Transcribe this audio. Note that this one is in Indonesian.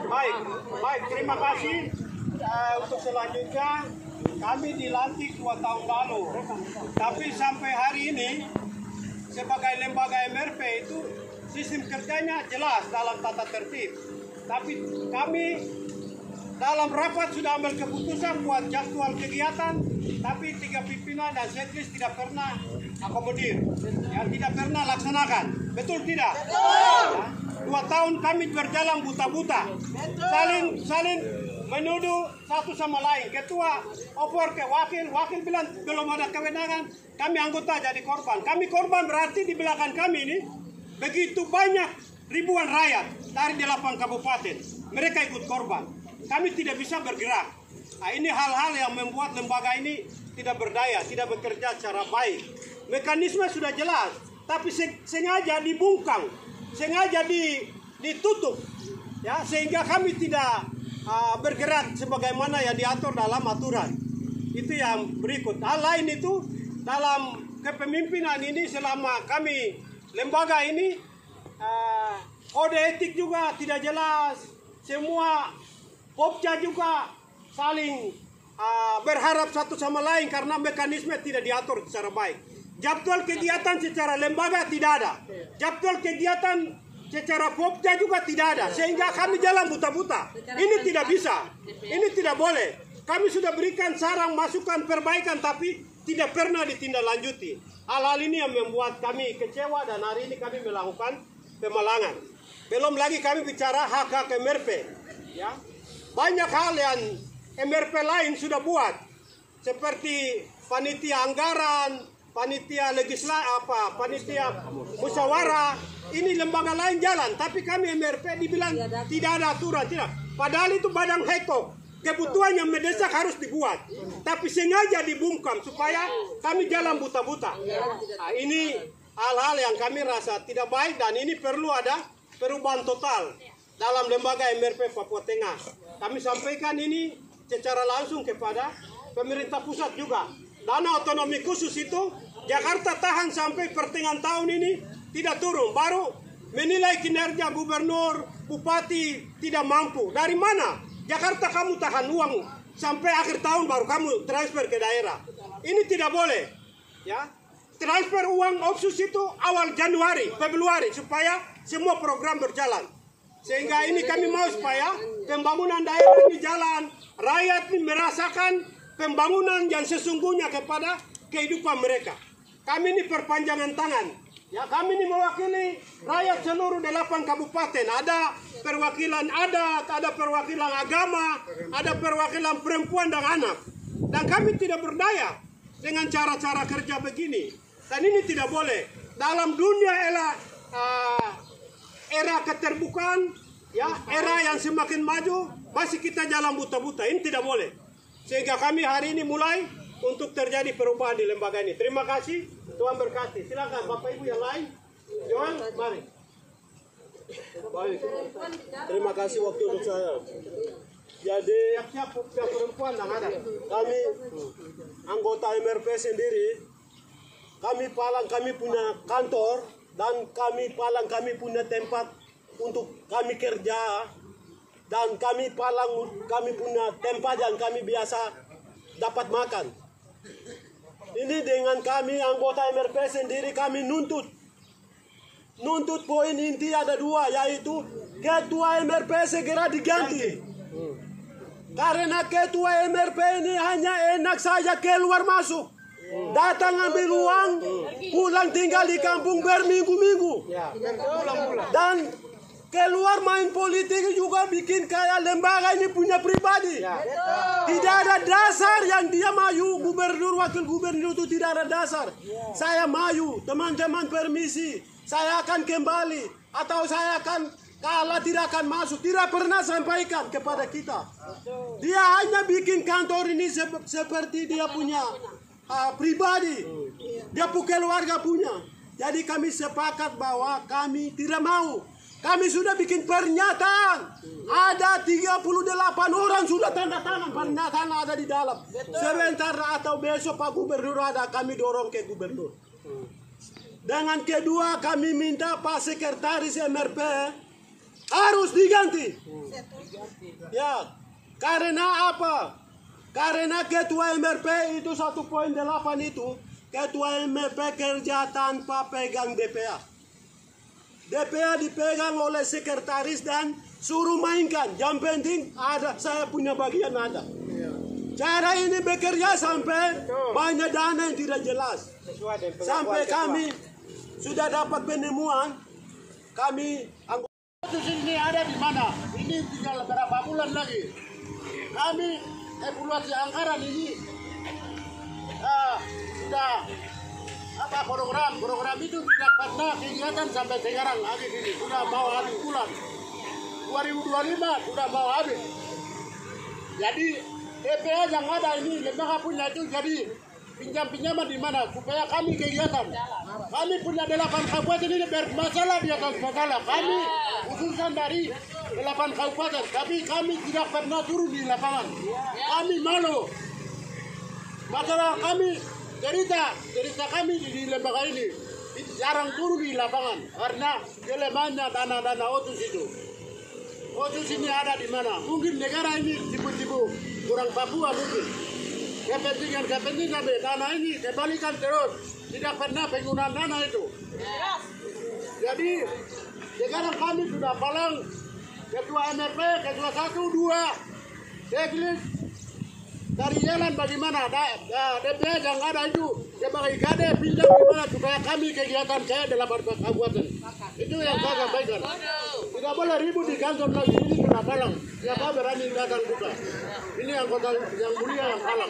Baik, baik. Terima kasih. Untuk selanjutnya kami dilantik 2 tahun lalu, tapi sampai hari ini sebagai lembaga MRP itu sistem kerjanya jelas dalam tata tertib. Tapi kami dalam rapat sudah ambil keputusan buat jadwal kegiatan, tapi 3 pimpinan dan sekretaris tidak pernah akomodir, ya, tidak pernah laksanakan. Betul tidak? Betul. Ya, 2 tahun kami berjalan buta-buta, saling menuduh satu sama lain. Ketua opor ke wakil bilang belum ada kewenangan, kami anggota jadi korban. Kami korban berarti di belakang kami ini begitu banyak ribuan rakyat dari 8 kabupaten. Mereka ikut korban. Kami tidak bisa bergerak. Nah, ini hal-hal yang membuat lembaga ini tidak berdaya, tidak bekerja secara baik. Mekanisme sudah jelas, tapi sengaja dibungkam, sengaja ditutup, ya, sehingga kami tidak bergerak sebagaimana yang diatur dalam aturan. Itu yang berikut. Hal lain itu dalam kepemimpinan ini selama kami lembaga ini kode etik juga tidak jelas. Semua Popja juga saling berharap satu sama lain karena mekanisme tidak diatur secara baik. Jadwal kegiatan secara lembaga tidak ada. Jadwal kegiatan secara Popja juga tidak ada. Sehingga kami jalan buta-buta. Ini tidak bisa. Ini tidak boleh. Kami sudah berikan saran, masukan, perbaikan, tapi tidak pernah ditindaklanjuti. Hal-hal ini yang membuat kami kecewa dan hari ini kami melakukan pemalangan. Belum lagi kami bicara hak-hak MRP. Ya. Banyak hal yang MRP lain sudah buat, seperti panitia anggaran, panitia panitia musyawarah. Ini lembaga lain jalan, tapi kami MRP dibilang tidak ada aturan, tidak. Padahal itu badan hekok, kebutuhan yang mendesak harus dibuat, tapi sengaja dibungkam supaya kami jalan buta-buta. Nah, ini hal-hal yang kami rasa tidak baik dan ini perlu ada perubahan total dalam lembaga MRP Papua Tengah. Kami sampaikan ini secara langsung kepada pemerintah pusat juga. Dana otonomi khusus itu Jakarta tahan sampai pertengahan tahun ini tidak turun. Baru menilai kinerja gubernur, bupati tidak mampu. Dari mana? Jakarta kamu tahan uang sampai akhir tahun baru kamu transfer ke daerah. Ini tidak boleh. Ya, transfer uang opsus itu awal Januari, Februari supaya semua program berjalan. Sehingga ini kami mau supaya pembangunan daerah ini jalan, rakyat ini merasakan pembangunan yang sesungguhnya kepada kehidupan mereka. Kami ini perpanjangan tangan. Ya, kami ini mewakili rakyat seluruh 8 kabupaten. Ada perwakilan adat, ada perwakilan agama, ada perwakilan perempuan dan anak. Dan kami tidak berdaya dengan cara-cara kerja begini. Dan ini tidak boleh. Dalam dunia era keterbukaan, ya, era yang semakin maju, masih kita jalan buta-buta. Ini tidak boleh. Sehingga kami hari ini mulai untuk terjadi perubahan di lembaga ini. Terima kasih, Tuhan berkati. Silakan Bapak Ibu yang lain. Johan, mari. Baik. Terima kasih waktu untuk saya. Jadi siap perempuan yang ada. Kami anggota MRP sendiri, kami punya kantor dan kami punya tempat untuk kami kerja dan kami punya tempat yang kami biasa dapat makan. Ini dengan kami anggota MRP sendiri kami nuntut poin inti ada 2, yaitu ketua MRP segera diganti. Karena ketua MRP ini hanya enak saja keluar masuk, datang ambil uang, pulang tinggal di kampung berminggu-minggu, dan keluar main politik juga bikin kayak lembaga ini punya pribadi. Tidak ada dasar yang dia maju gubernur, wakil gubernur itu tidak ada dasar. Saya maju, teman-teman permisi, saya akan kembali atau saya akan kalah, tidak akan masuk. Tidak pernah sampaikan kepada kita. Dia hanya bikin kantor ini seperti dia punya pribadi, dia punya keluarga punya. Jadi kami sepakat bahwa kami tidak mau. Kami sudah bikin pernyataan. Ada 38 orang sudah tanda tangan. Pernyataan ada di dalam. Sebentar atau besok Pak Gubernur ada, kami dorong ke Gubernur. Dengan kedua kami minta Pak Sekretaris MRP, harus diganti. Ya, karena apa? Karena ketua MRP itu 1.8 itu, ketua MRP kerja tanpa pegang DPA. DPA dipegang oleh sekretaris dan suruh mainkan. Yang penting ada, saya punya bagian ada. Cara ini bekerja sampai banyak dana yang tidak jelas. Sampai kami sudah dapat penemuan, kami anggota ini ada di mana? Ini tinggal berapa bulan lagi. Kami evaluasi anggaran ini sudah program itu tidak pernah kegiatan sampai sekarang lagi ini sudah mau habis bulan 2025 sudah mau habis. Jadi DPA yang ada ini lembaga punya itu jadi pinjam-pinjaman di mana supaya kami kegiatan. Kami punya 8 kabupaten ini bermasalah di atas masalah. Kami usulan dari 8 kabupaten, tapi kami tidak pernah turun di lapangan. Kami malu. Masalah kami cerita kami di lembaga ini jarang turun di lapangan karena kelemahannya dana-dana otus itu. Otus ini ada di mana? Mungkin negara ini tipu-tipu kurang Papua mungkin. Kepentingan dana ini kembalikan terus. Tidak pernah penggunaan dana itu. Jadi sekarang kami sudah palang ketua MRP, ketua 1, 2, checklist dari jalan bagaimana DPA yang ada itu sebagai kade pinjam gimana supaya kami kegiatan saya 8 kabupaten. Itu yang saya sampaikan. Tidak boleh ribut di kantor lagi, ini sudah palang. Siapa berani datang buka? Ini anggota yang mulia yang palang.